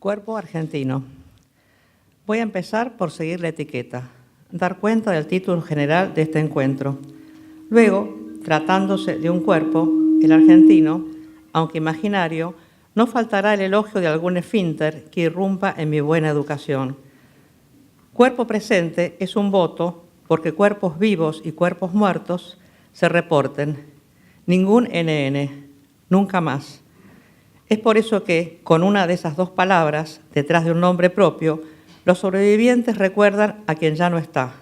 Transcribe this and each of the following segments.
Cuerpo argentino. Voy a empezar por seguir la etiqueta, dar cuenta del título general de este encuentro. Luego, tratándose de un cuerpo, el argentino, aunque imaginario, no faltará el elogio de algún esfínter que irrumpa en mi buena educación. Cuerpo presente es un voto porque cuerpos vivos y cuerpos muertos se reporten. Ningún NN, nunca más. Es por eso que, con una de esas dos palabras, detrás de un nombre propio, los sobrevivientes recuerdan a quien ya no está.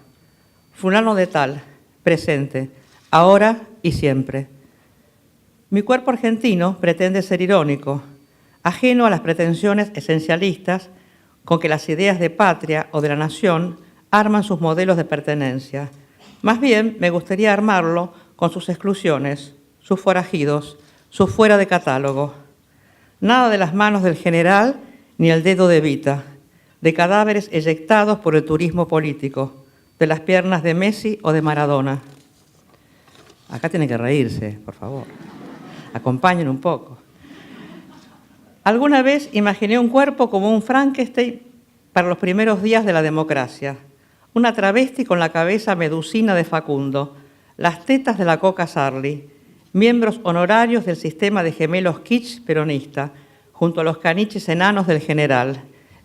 Fulano de tal, presente, ahora y siempre. Mi cuerpo argentino pretende ser irónico, ajeno a las pretensiones esencialistas con que las ideas de patria o de la nación arman sus modelos de pertenencia. Más bien, me gustaría armarlo con sus exclusiones, sus forajidos, su fuera de catálogo. Nada de las manos del general ni el dedo de Evita, de cadáveres eyectados por el turismo político, de las piernas de Messi o de Maradona. Acá tienen que reírse, por favor. Acompañen un poco. Alguna vez imaginé un cuerpo como un Frankenstein para los primeros días de la democracia, una travesti con la cabeza medusina de Facundo, las tetas de la Coca Sarli, miembros honorarios del sistema de gemelos kitsch peronista, junto a los caniches enanos del general.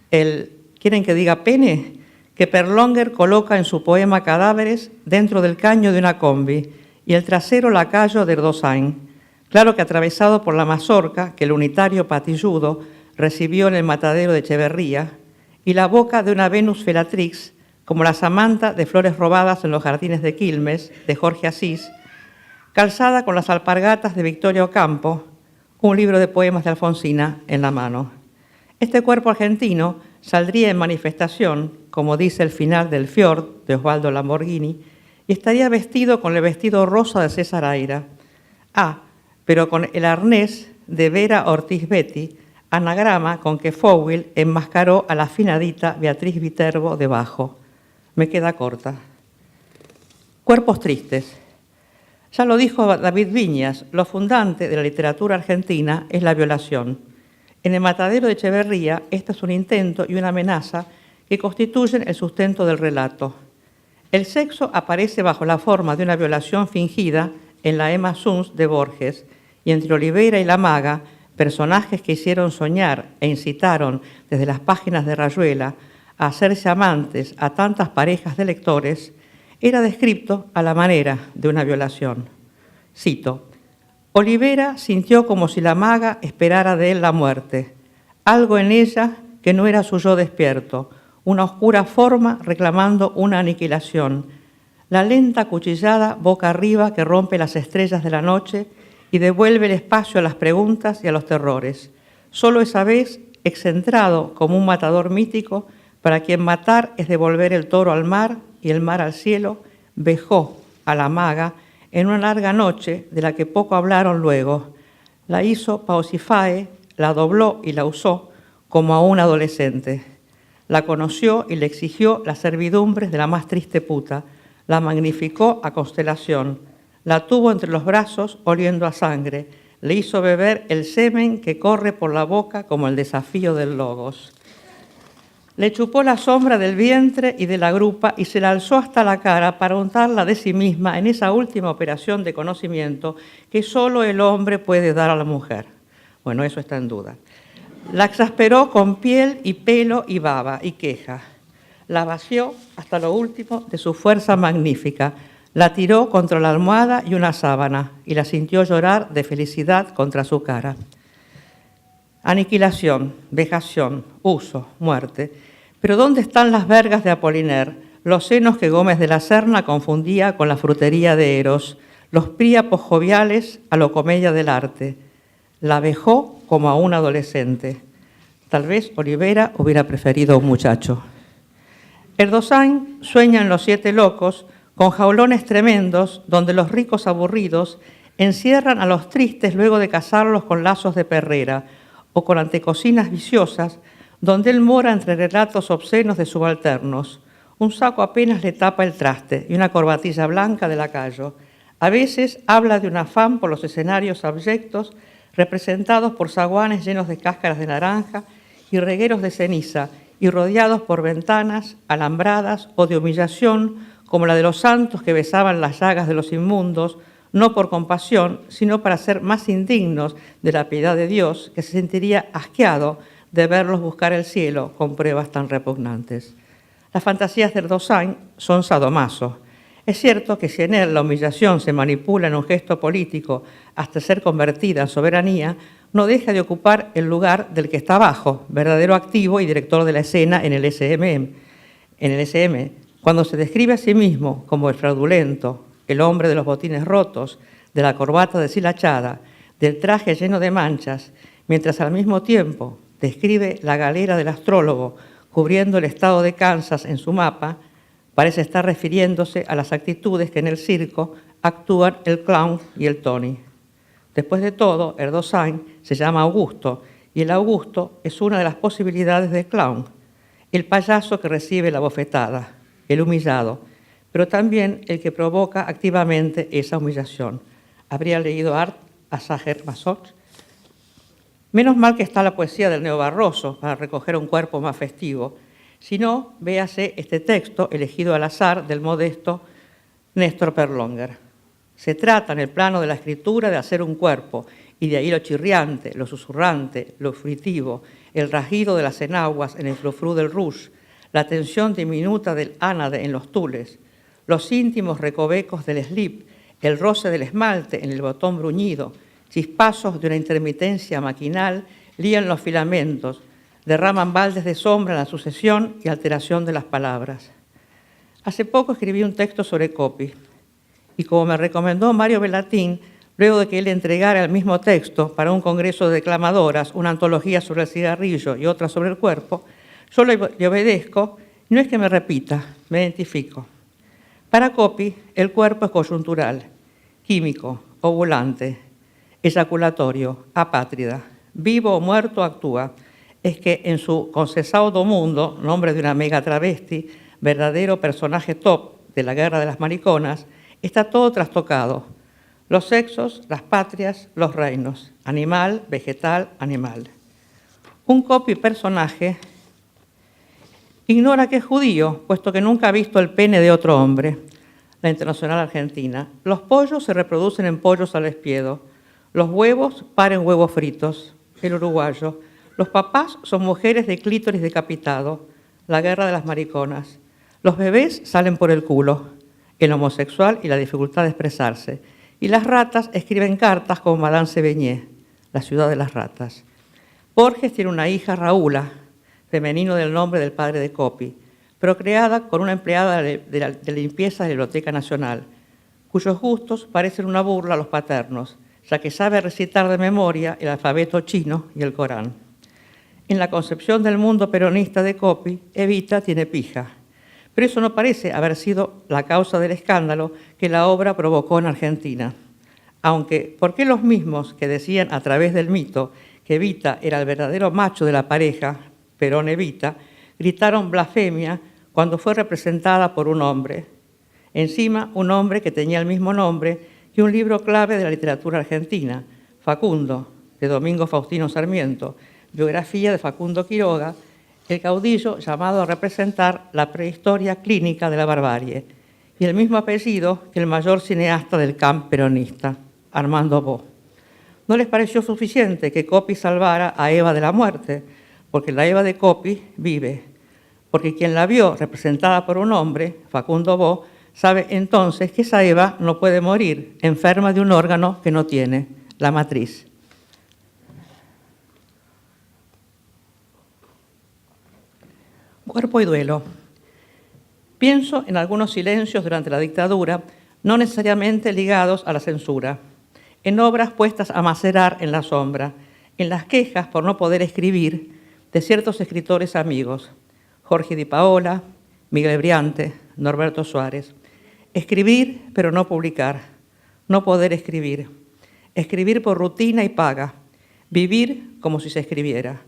¿Quieren que diga pene? Que Perlonger coloca en su poema Cadáveres dentro del caño de una combi y el trasero lacayo de Erdosain. Claro que atravesado por la mazorca que el unitario patilludo recibió en el matadero de Echeverría y la boca de una Venus Felatrix, como la Samantha de Flores robadas en los jardines de Quilmes, de Jorge Asís, calzada con las alpargatas de Victoria Ocampo, un libro de poemas de Alfonsina en la mano. Este cuerpo argentino saldría en manifestación, como dice el final del Fjord de Osvaldo Lamborghini, y estaría vestido con el vestido rosa de César Aira. Pero con el arnés de Vera Ortiz Betty, anagrama con que Fowell enmascaró a la afinadita Beatriz Viterbo debajo. Me queda corta. Cuerpos tristes. Ya lo dijo David Viñas, lo fundante de la literatura argentina es la violación. En el matadero de Echeverría, este es un intento y una amenaza que constituyen el sustento del relato. El sexo aparece bajo la forma de una violación fingida en la Emma Suns de Borges, y entre Olivera y la maga, personajes que hicieron soñar e incitaron desde las páginas de Rayuela a hacerse amantes a tantas parejas de lectores, era descrito a la manera de una violación. Cito: Olivera sintió como si la maga esperara de él la muerte, algo en ella que no era su yo despierto, una oscura forma reclamando una aniquilación, la lenta cuchillada boca arriba que rompe las estrellas de la noche y devuelve el espacio a las preguntas y a los terrores. Solo esa vez, excentrado como un matador mítico, para quien matar es devolver el toro al mar y el mar al cielo, vejó a la maga en una larga noche de la que poco hablaron luego. La hizo Pausifae, la dobló y la usó como a un adolescente. La conoció y le exigió las servidumbres de la más triste puta. La magnificó a constelación. La tuvo entre los brazos oliendo a sangre. Le hizo beber el semen que corre por la boca como el desafío del logos. Le chupó la sombra del vientre y de la grupa y se la alzó hasta la cara para untarla de sí misma en esa última operación de conocimiento que solo el hombre puede dar a la mujer. Bueno, eso está en duda. La exasperó con piel y pelo y baba y queja. La vació hasta lo último de su fuerza magnífica. La tiró contra la almohada y una sábana y la sintió llorar de felicidad contra su cara. Aniquilación, vejación, uso, muerte. Pero ¿dónde están las vergas de Apollinaire, los senos que Gómez de la Serna confundía con la frutería de Eros, los príapos joviales a lo comedia del arte? La vejó como a un adolescente. Tal vez Olivera hubiera preferido a un muchacho. Erdosain sueña en Los Siete Locos con jaulones tremendos donde los ricos aburridos encierran a los tristes luego de casarlos con lazos de perrera o con antecocinas viciosas donde él mora entre relatos obscenos de subalternos. Un saco apenas le tapa el traste y una corbatilla blanca de lacayo. A veces habla de un afán por los escenarios abyectos representados por zaguanes llenos de cáscaras de naranja y regueros de ceniza, y rodeados por ventanas alambradas o de humillación, como la de los santos que besaban las llagas de los inmundos, no por compasión, sino para ser más indignos de la piedad de Dios, que se sentiría asqueado de verlos buscar el cielo con pruebas tan repugnantes. Las fantasías de Erdogan son sadomaso. Es cierto que si en él la humillación se manipula en un gesto político hasta ser convertida en soberanía, no deja de ocupar el lugar del que está abajo, verdadero activo y director de la escena en el SM. Cuando se describe a sí mismo como el fraudulento, el hombre de los botines rotos, de la corbata deshilachada, del traje lleno de manchas, mientras al mismo tiempo describe la galera del astrólogo cubriendo el estado de Kansas en su mapa, parece estar refiriéndose a las actitudes que en el circo actúan el clown y el Tony. Después de todo, Erdogan se llama Augusto, y el Augusto es una de las posibilidades del clown, el payaso que recibe la bofetada, el humillado, pero también el que provoca activamente esa humillación. Habría leído a Sacher Masoch. Menos mal que está la poesía del neobarroso para recoger un cuerpo más festivo. Si no, véase este texto elegido al azar del modesto Néstor Perlonger. Se trata en el plano de la escritura de hacer un cuerpo, y de ahí lo chirriante, lo susurrante, lo fritivo, el rasguido de las enaguas en el frufrú del rush, la tensión diminuta del ánade en los tules, los íntimos recovecos del slip, el roce del esmalte en el botón bruñido, chispazos de una intermitencia maquinal lían los filamentos, derraman baldes de sombra en la sucesión y alteración de las palabras. Hace poco escribí un texto sobre Coppi, y como me recomendó Mario Bellatín, luego de que él entregara el mismo texto para un congreso de declamadoras, una antología sobre el cigarrillo y otra sobre el cuerpo, yo le obedezco, no es que me repita, me identifico. Para Coppi, el cuerpo es coyuntural, químico, ovulante, eyaculatorio, apátrida, vivo o muerto actúa. Es que en su Concesao do Mundo, nombre de una mega travesti, verdadero personaje top de la guerra de las mariconas, está todo trastocado. Los sexos, las patrias, los reinos, animal, vegetal, animal. Un Coppi personaje ignora que es judío, puesto que nunca ha visto el pene de otro hombre. La Internacional Argentina. Los pollos se reproducen en pollos al espiedo. Los huevos paren huevos fritos. El uruguayo. Los papás son mujeres de clítoris decapitado. La guerra de las mariconas. Los bebés salen por el culo. El homosexual y la dificultad de expresarse. Y las ratas escriben cartas como Madame Sévigné, la ciudad de las ratas. Borges tiene una hija, Raúla, femenino del nombre del padre de Coppi, procreada con una empleada de limpieza de la Biblioteca Nacional, cuyos gustos parecen una burla a los paternos, ya que sabe recitar de memoria el alfabeto chino y el Corán. En la concepción del mundo peronista de Coppi, Evita tiene pija, pero eso no parece haber sido la causa del escándalo que la obra provocó en Argentina. Aunque, ¿por qué los mismos que decían a través del mito que Evita era el verdadero macho de la pareja, Perón-Evita, gritaron blasfemia cuando fue representada por un hombre? Encima, un hombre que tenía el mismo nombre que un libro clave de la literatura argentina, Facundo, de Domingo Faustino Sarmiento, biografía de Facundo Quiroga, el caudillo llamado a representar la prehistoria clínica de la barbarie, y el mismo apellido que el mayor cineasta del camp peronista, Armando Bo. ¿No les pareció suficiente que Coppi salvara a Eva de la muerte? Porque la Eva de Coppi vive. Porque quien la vio representada por un hombre, Facundo Bo, sabe entonces que esa Eva no puede morir, enferma de un órgano que no tiene, la matriz. Cuerpo y duelo. Pienso en algunos silencios durante la dictadura, no necesariamente ligados a la censura, en obras puestas a macerar en la sombra, en las quejas por no poder escribir de ciertos escritores amigos, Jorge Di Paola, Miguel Briante, Norberto Suárez. Escribir, pero no publicar, no poder escribir, escribir por rutina y paga, vivir como si se escribiera.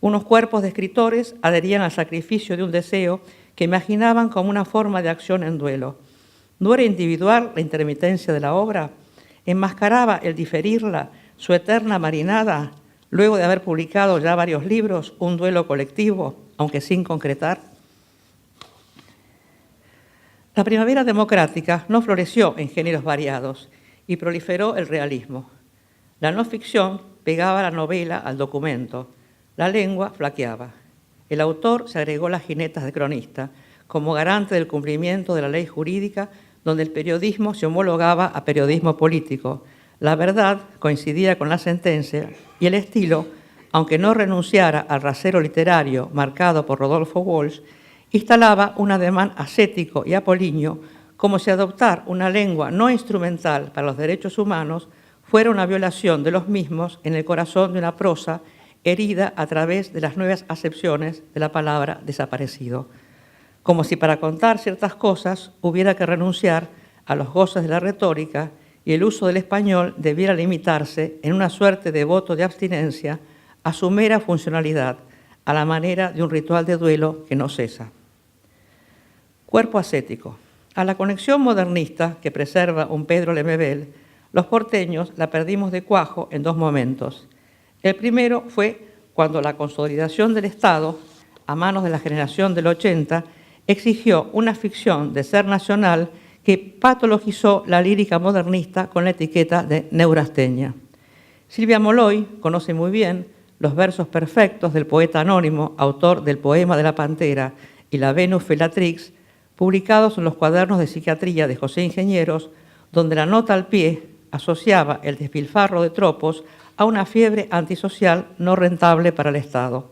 Unos cuerpos de escritores adherían al sacrificio de un deseo que imaginaban como una forma de acción en duelo. ¿No era individual la intermitencia de la obra? ¿Enmascaraba el diferirla, su eterna marinada? luego de haber publicado ya varios libros, un duelo colectivo, aunque sin concretar? La primavera democrática no floreció en géneros variados y proliferó el realismo. La no ficción pegaba la novela al documento, la lengua flaqueaba. El autor se agregó las jinetas de cronista como garante del cumplimiento de la ley jurídica, donde el periodismo se homologaba a periodismo político. La verdad coincidía con la sentencia y el estilo, aunque no renunciara al rasero literario marcado por Rodolfo Walsh, instalaba un ademán ascético y apolíneo, como si adoptar una lengua no instrumental para los derechos humanos fuera una violación de los mismos en el corazón de una prosa herida a través de las nuevas acepciones de la palabra desaparecido. Como si para contar ciertas cosas hubiera que renunciar a los goces de la retórica y el uso del español debiera limitarse en una suerte de voto de abstinencia a su mera funcionalidad, a la manera de un ritual de duelo que no cesa. Cuerpo ascético. A la conexión modernista que preserva un Pedro Lemebel, los porteños la perdimos de cuajo en dos momentos. El primero fue cuando la consolidación del Estado, a manos de la generación del 80, exigió una ficción de ser nacional que patologizó la lírica modernista con la etiqueta de neurasteña. Silvia Molloy conoce muy bien los versos perfectos del poeta anónimo, autor del Poema de la Pantera y la Venus Felatrix, publicados en los cuadernos de psiquiatría de José Ingenieros, donde la nota al pie asociaba el despilfarro de tropos a una fiebre antisocial no rentable para el Estado.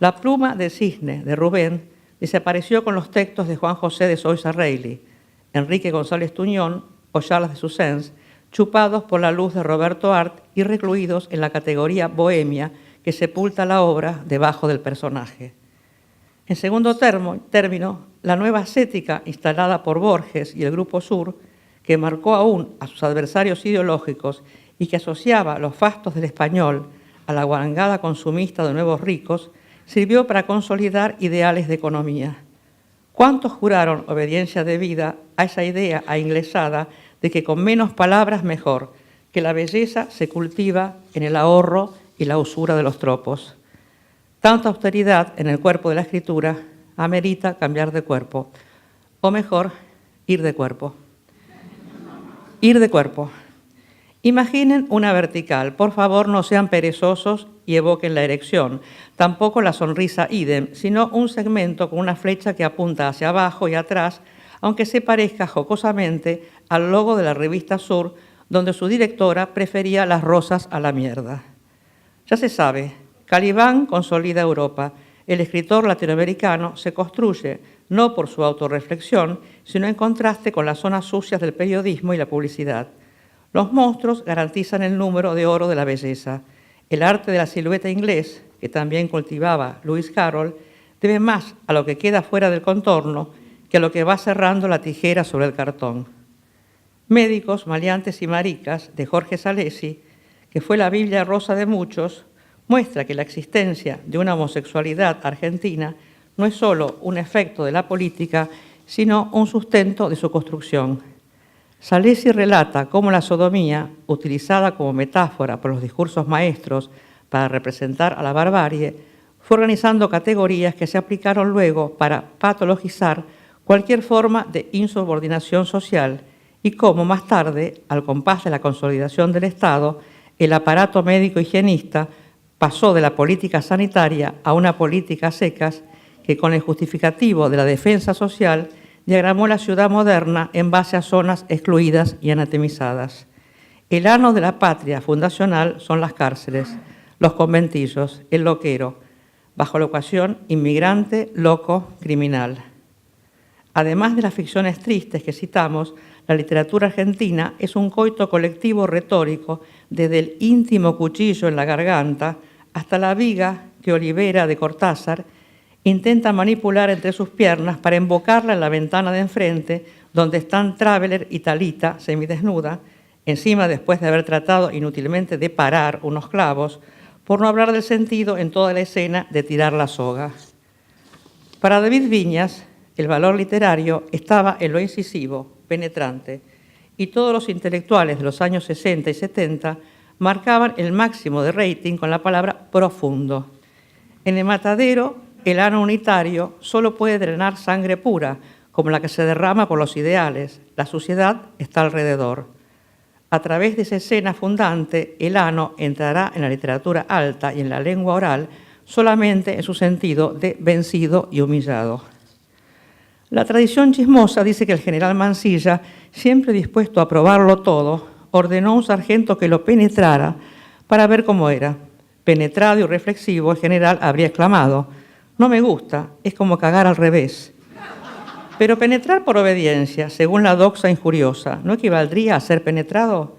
La pluma del cisne de Rubén desapareció con los textos de Juan José de Sousa Reilly, Enrique González Tuñón o Charles de Susens, chupados por la luz de Roberto Art y recluidos en la categoría bohemia que sepulta la obra debajo del personaje. En segundo término, la nueva ascética instalada por Borges y el Grupo Sur, que marcó aún a sus adversarios ideológicos y que asociaba los fastos del español a la guarangada consumista de nuevos ricos, sirvió para consolidar ideales de economía. ¿Cuántos juraron obediencia debida a esa idea ainglesada de que con menos palabras mejor, que la belleza se cultiva en el ahorro y la usura de los tropos? Tanta austeridad en el cuerpo de la escritura amerita cambiar de cuerpo, o mejor, ir de cuerpo. Ir de cuerpo. Imaginen una vertical, por favor no sean perezosos y evoquen la erección, tampoco la sonrisa idem, sino un segmento con una flecha que apunta hacia abajo y atrás, aunque se parezca jocosamente al logo de la revista Sur, donde su directora prefería las rosas a la mierda. Ya se sabe, Calibán consolida Europa. El escritor latinoamericano se construye no por su autorreflexión, sino en contraste con las zonas sucias del periodismo y la publicidad. Los monstruos garantizan el número de oro de la belleza. El arte de la silueta inglés, que también cultivaba Lewis Carroll, debe más a lo que queda fuera del contorno que a lo que va cerrando la tijera sobre el cartón. Médicos, maleantes y maricas, de Jorge Salesi, que fue la Biblia rosa de muchos, muestra que la existencia de una homosexualidad argentina no es solo un efecto de la política, sino un sustento de su construcción. Salesi relata cómo la sodomía, utilizada como metáfora por los discursos maestros para representar a la barbarie, fue organizando categorías que se aplicaron luego para patologizar cualquier forma de insubordinación social y cómo más tarde, al compás de la consolidación del Estado, el aparato médico higienista pasó de la política sanitaria a una política a secas que con el justificativo de la defensa social diagramó la ciudad moderna en base a zonas excluidas y anatemizadas. El ano de la patria fundacional son las cárceles, los conventillos, el loquero, bajo la ecuación inmigrante, loco, criminal. Además de las ficciones tristes que citamos, la literatura argentina es un coito colectivo retórico desde el íntimo cuchillo en la garganta hasta la viga que Olivera de Cortázar intenta manipular entre sus piernas para invocarla en la ventana de enfrente, donde están Traveler y Talita, semidesnuda, encima después de haber tratado inútilmente de parar unos clavos, por no hablar del sentido en toda la escena de tirar la soga. Para David Viñas, el valor literario estaba en lo incisivo, penetrante, y todos los intelectuales de los años 60 y 70 marcaban el máximo de rating con la palabra profundo. En el matadero, el ano unitario solo puede drenar sangre pura, como la que se derrama por los ideales. La suciedad está alrededor. A través de esa escena fundante, el ano entrará en la literatura alta y en la lengua oral solamente en su sentido de vencido y humillado. La tradición chismosa dice que el general Mansilla, siempre dispuesto a probarlo todo, ordenó a un sargento que lo penetrara para ver cómo era. Penetrado y reflexivo, el general habría exclamado: «No me gusta, es como cagar al revés». Pero penetrar por obediencia, según la doxa injuriosa, ¿no equivaldría a ser penetrado?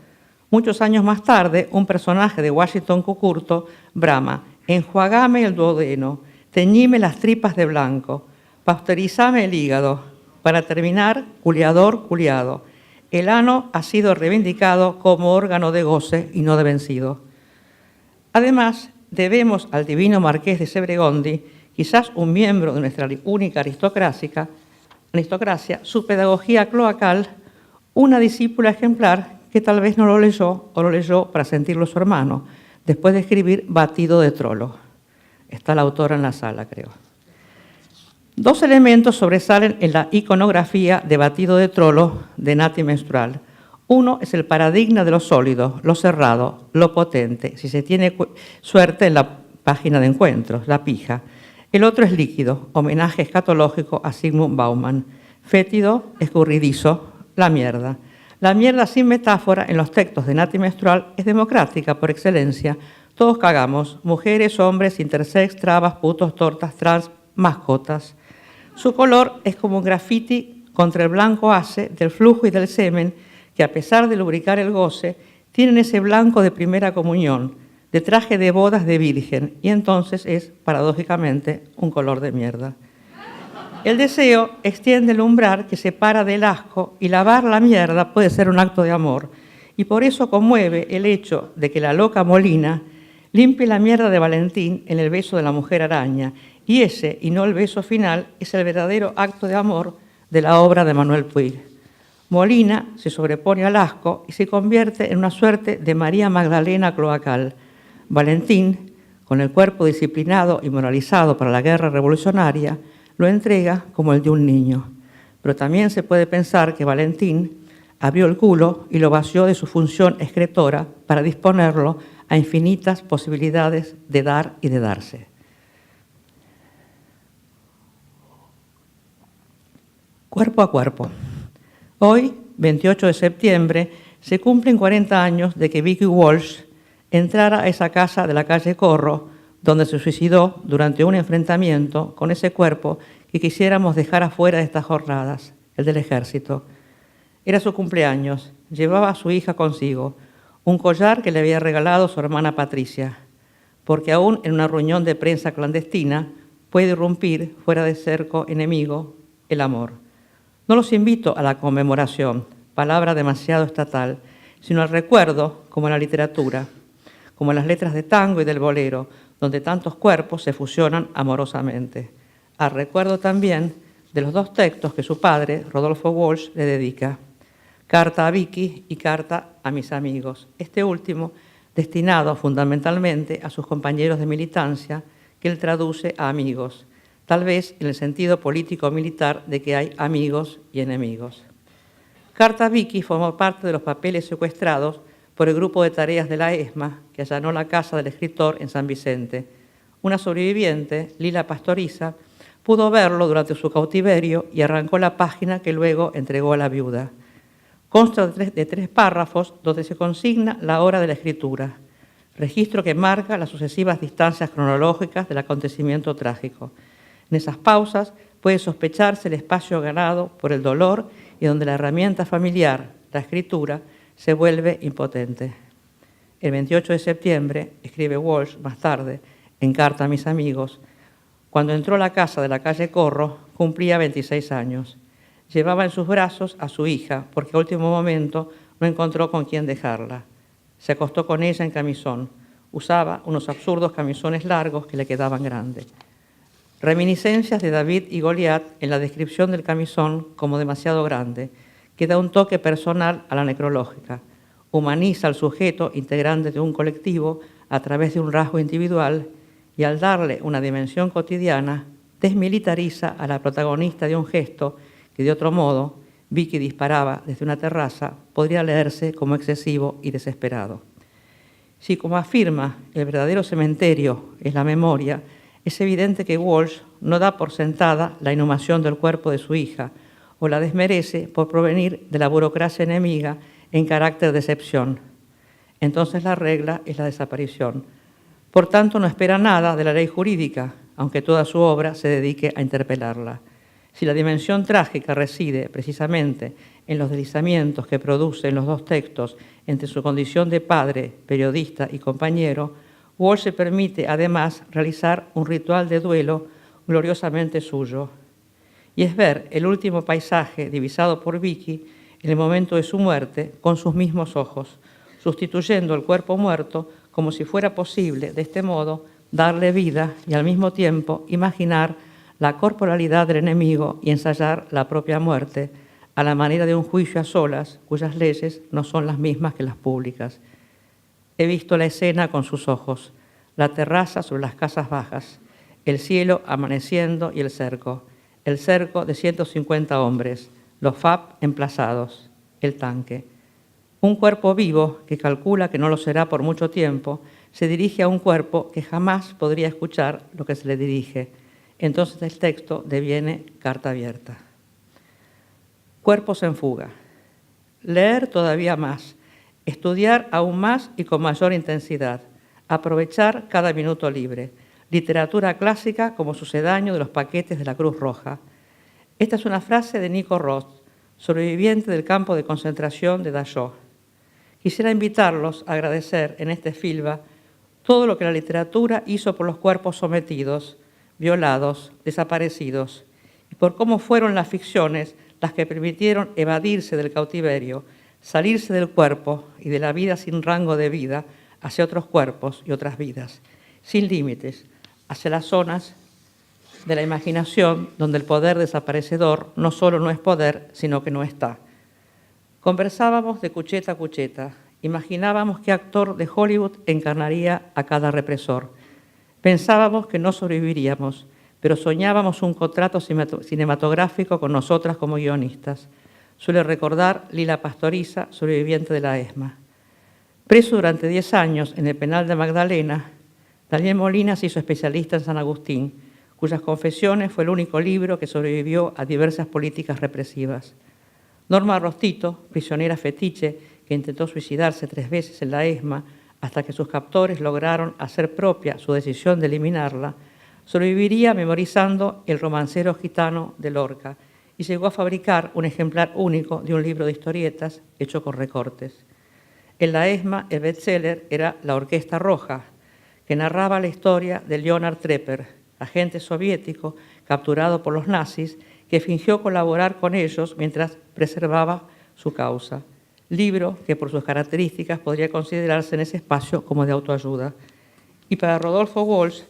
Muchos años más tarde, un personaje de Washington Cucurto brama: «Enjuagame el duodeno, teñime las tripas de blanco, pasteurizame el hígado». Para terminar, culiador, culiado. El ano ha sido reivindicado como órgano de goce y no de vencido. Además, debemos al divino marqués de Sebregondi, quizás un miembro de nuestra única aristocracia, su pedagogía cloacal, una discípula ejemplar que tal vez no lo leyó o lo leyó para sentirlo su hermano, después de escribir Batido de Trolo. Está la autora en la sala, creo. Dos elementos sobresalen en la iconografía de Batido de Trolo de Nati Menstrual. Uno es el paradigma de lo sólido, lo cerrado, lo potente, si se tiene suerte en la página de encuentros, la pija. El otro es líquido, homenaje escatológico a Zygmunt Bauman. Fétido, escurridizo, la mierda. La mierda sin metáfora en los textos de Nati Menstrual es democrática por excelencia. Todos cagamos, mujeres, hombres, intersex, trabas, putos, tortas, trans, mascotas. Su color es como un grafiti contra el blanco ace del flujo y del semen que, a pesar de lubricar el goce, tienen ese blanco de primera comunión, de traje de bodas de virgen, y entonces es, paradójicamente, un color de mierda. El deseo extiende el umbral que separa del asco, y lavar la mierda puede ser un acto de amor, y por eso conmueve el hecho de que la loca Molina limpie la mierda de Valentín en el beso de la mujer araña, y ese, y no el beso final, es el verdadero acto de amor de la obra de Manuel Puig. Molina se sobrepone al asco y se convierte en una suerte de María Magdalena cloacal. Valentín, con el cuerpo disciplinado y moralizado para la guerra revolucionaria, lo entrega como el de un niño. Pero también se puede pensar que Valentín abrió el culo y lo vació de su función excretora para disponerlo a infinitas posibilidades de dar y de darse. Cuerpo a cuerpo. Hoy, 28 de septiembre, se cumplen 40 años de que Vicky Walsh entrara a esa casa de la calle Corro, donde se suicidó durante un enfrentamiento con ese cuerpo que quisiéramos dejar afuera de estas jornadas, el del ejército. Era su cumpleaños, llevaba a su hija consigo, un collar que le había regalado su hermana Patricia, porque aún en una reunión de prensa clandestina puede irrumpir, fuera de cerco enemigo, el amor. No los invito a la conmemoración, palabra demasiado estatal, sino al recuerdo, como en la literatura, como en las letras de tango y del bolero, donde tantos cuerpos se fusionan amorosamente. Al recuerdo también de los dos textos que su padre, Rodolfo Walsh, le dedica: Carta a Vicky y Carta a mis amigos. Este último destinado fundamentalmente a sus compañeros de militancia, que él traduce a amigos, tal vez en el sentido político-militar de que hay amigos y enemigos. Carta a Vicky formó parte de los papeles secuestrados por el grupo de tareas de la ESMA que allanó la casa del escritor en San Vicente. Una sobreviviente, Lila Pastoriza, pudo verlo durante su cautiverio y arrancó la página que luego entregó a la viuda. Consta de tres párrafos donde se consigna la hora de la escritura, registro que marca las sucesivas distancias cronológicas del acontecimiento trágico. En esas pausas puede sospecharse el espacio ganado por el dolor y donde la herramienta familiar, la escritura, se vuelve impotente. El 28 de septiembre, escribe Walsh más tarde, en Carta a mis amigos, cuando entró a la casa de la calle Corro, cumplía 26 años. Llevaba en sus brazos a su hija, porque a último momento no encontró con quién dejarla. Se acostó con ella en camisón. Usaba unos absurdos camisones largos que le quedaban grandes. Reminiscencias de David y Goliat en la descripción del camisón como demasiado grande, que da un toque personal a la necrológica. humaniza al sujeto integrante de un colectivo a través de un rasgo individual y al darle una dimensión cotidiana, desmilitariza a la protagonista de un gesto que de otro modo, Vicky disparaba desde una terraza, podría leerse como excesivo y desesperado. Si, como afirma, el verdadero cementerio es la memoria, es evidente que Walsh no da por sentada la inhumación del cuerpo de su hija o la desmerece por provenir de la burocracia enemiga en carácter de excepción. Entonces la regla es la desaparición. Por tanto, no espera nada de la ley jurídica, aunque toda su obra se dedique a interpelarla. Si la dimensión trágica reside precisamente en los deslizamientos que producen los dos textos entre su condición de padre, periodista y compañero, Walsh se permite además realizar un ritual de duelo gloriosamente suyo. Y es ver el último paisaje divisado por Vicky en el momento de su muerte con sus mismos ojos, sustituyendo el cuerpo muerto como si fuera posible, de este modo, darle vida y al mismo tiempo imaginar la corporalidad del enemigo y ensayar la propia muerte a la manera de un juicio a solas cuyas leyes no son las mismas que las públicas. He visto la escena con sus ojos, la terraza sobre las casas bajas, el cielo amaneciendo y el cerco de 150 hombres, los FAP emplazados, el tanque. Un cuerpo vivo, que calcula que no lo será por mucho tiempo, se dirige a un cuerpo que jamás podría escuchar lo que se le dirige. Entonces el texto deviene carta abierta. Cuerpos en fuga. Leer todavía más, estudiar aún más y con mayor intensidad, aprovechar cada minuto libre. Literatura clásica como sucedáneo de los paquetes de la Cruz Roja. Esta es una frase de Nico Roth, sobreviviente del campo de concentración de Dachau. Quisiera invitarlos a agradecer en este filba todo lo que la literatura hizo por los cuerpos sometidos, violados, desaparecidos, y por cómo fueron las ficciones las que permitieron evadirse del cautiverio, salirse del cuerpo y de la vida sin rango de vida hacia otros cuerpos y otras vidas, sin límites, hacia las zonas de la imaginación donde el poder desaparecedor no solo no es poder, sino que no está. Conversábamos de cucheta a cucheta, imaginábamos qué actor de Hollywood encarnaría a cada represor. Pensábamos que no sobreviviríamos, pero soñábamos un contrato cinematográfico con nosotras como guionistas. Suele recordar Lila Pastoriza, sobreviviente de la ESMA. Preso durante 10 años en el penal de Magdalena, Daniel Molina se hizo especialista en San Agustín, cuyas confesiones fue el único libro que sobrevivió a diversas políticas represivas. Norma Rostito, prisionera fetiche que intentó suicidarse 3 veces en la ESMA hasta que sus captores lograron hacer propia su decisión de eliminarla, sobreviviría memorizando El romancero gitano de Lorca y llegó a fabricar un ejemplar único de un libro de historietas hecho con recortes. En la ESMA, el bestseller era La Orquesta Roja, que narraba la historia de Leonard Trepper, agente soviético capturado por los nazis, que fingió colaborar con ellos mientras preservaba su causa. Libro que por sus características podría considerarse en ese espacio como de autoayuda. Y para Rodolfo Walsh,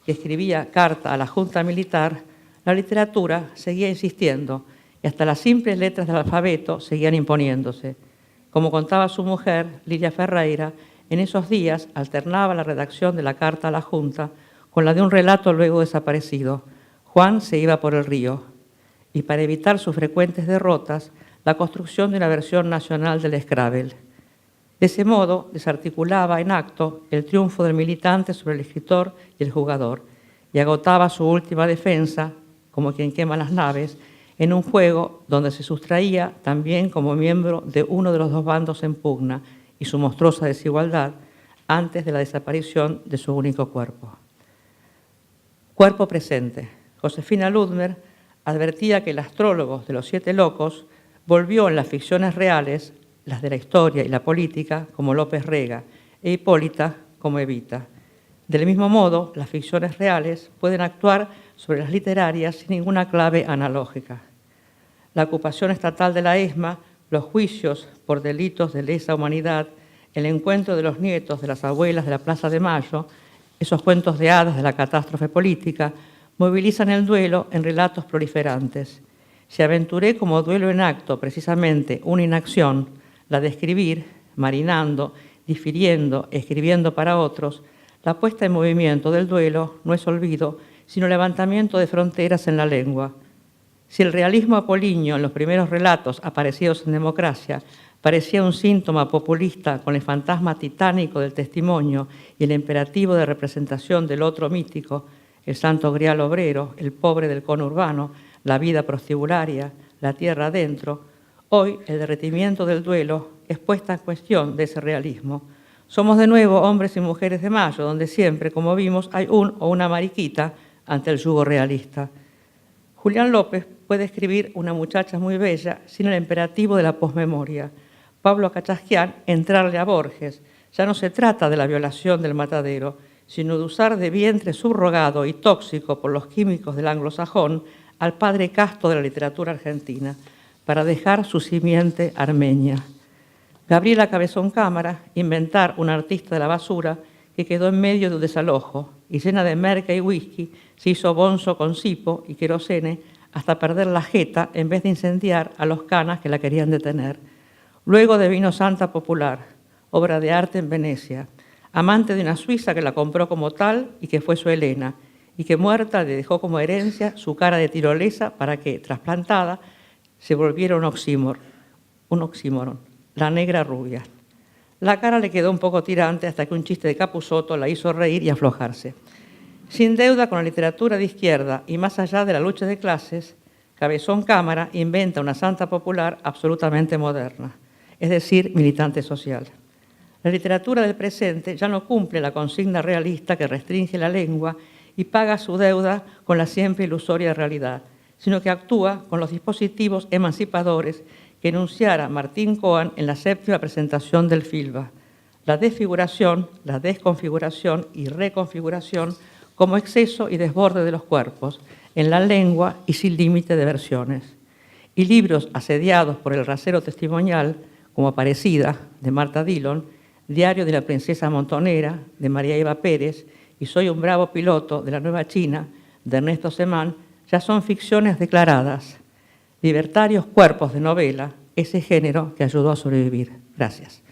que escribía carta a la Junta Militar, la literatura seguía insistiendo y hasta las simples letras del alfabeto seguían imponiéndose. Como contaba su mujer, Lilia Ferreira, en esos días alternaba la redacción de la carta a la Junta con la de un relato luego desaparecido. Juan se iba por el río. Y para evitar sus frecuentes derrotas, la construcción de una versión nacional del Scrabble. De ese modo, desarticulaba en acto el triunfo del militante sobre el escritor y el jugador, y agotaba su última defensa, como quien quema las naves, en un juego donde se sustraía también como miembro de uno de los dos bandos en pugna y su monstruosa desigualdad antes de la desaparición de su único cuerpo. Cuerpo presente. Josefina Ludmer advertía que el astrólogo de los 7 locos volvió en las ficciones reales, las de la historia y la política, como López Rega, e Hipólita como Evita. Del mismo modo, las ficciones reales pueden actuar sobre las literarias sin ninguna clave analógica. La ocupación estatal de la ESMA, los juicios por delitos de lesa humanidad, el encuentro de los nietos de las abuelas de la Plaza de Mayo, esos cuentos de hadas de la catástrofe política, movilizan el duelo en relatos proliferantes. Si aventuré como duelo en acto precisamente una inacción, la de escribir, marinando, difiriendo, escribiendo para otros, la puesta en movimiento del duelo no es olvido, sino levantamiento de fronteras en la lengua. Si el realismo apolíneo en los primeros relatos aparecidos en Democracia parecía un síntoma populista con el fantasma titánico del testimonio y el imperativo de representación del otro mítico, el santo grial obrero, el pobre del conurbano, la vida prostibularia, la tierra adentro, hoy el derretimiento del duelo es puesta en cuestión de ese realismo. Somos de nuevo hombres y mujeres de Mayo, donde siempre, como vimos, hay un o una mariquita ante el yugo realista. Julián López puede escribir Una muchacha muy bella sin el imperativo de la posmemoria. Pablo Cachasquian, entrarle a Borges. Ya no se trata de la violación del matadero, sino de usar de vientre subrogado y tóxico por los químicos del anglosajón al padre casto de la literatura argentina, para dejar su simiente armenia. Gabriela Cabezón Cámara, inventar una artista de la basura que quedó en medio de un desalojo y llena de merca y whisky, se hizo bonzo con cipo y querosene hasta perder la jeta en vez de incendiar a los canas que la querían detener. Luego de Vino Santa Popular, obra de arte en Venecia, amante de una suiza que la compró como tal y que fue su Helena, y que muerta le dejó como herencia su cara de tirolesa para que, trasplantada, se volviera un oxímoron, la negra rubia. La cara le quedó un poco tirante hasta que un chiste de Capusotto la hizo reír y aflojarse. Sin deuda con la literatura de izquierda y más allá de la lucha de clases, Cabezón Cámara inventa una santa popular absolutamente moderna, es decir, militante social. La literatura del presente ya no cumple la consigna realista que restringe la lengua y paga su deuda con la siempre ilusoria realidad, sino que actúa con los dispositivos emancipadores que enunciara Martín Coan en la 7ª presentación del FILBA, la desfiguración, la desconfiguración y reconfiguración como exceso y desborde de los cuerpos, en la lengua y sin límite de versiones. Y libros asediados por el rasero testimonial, como Aparecida, de Marta Dillon, Diario de la princesa montonera, de María Eva Pérez, y Soy un bravo piloto, de La Nueva China, de Ernesto Semán, ya son ficciones declaradas. Libertarios cuerpos de novela, ese género que ayudó a sobrevivir. Gracias.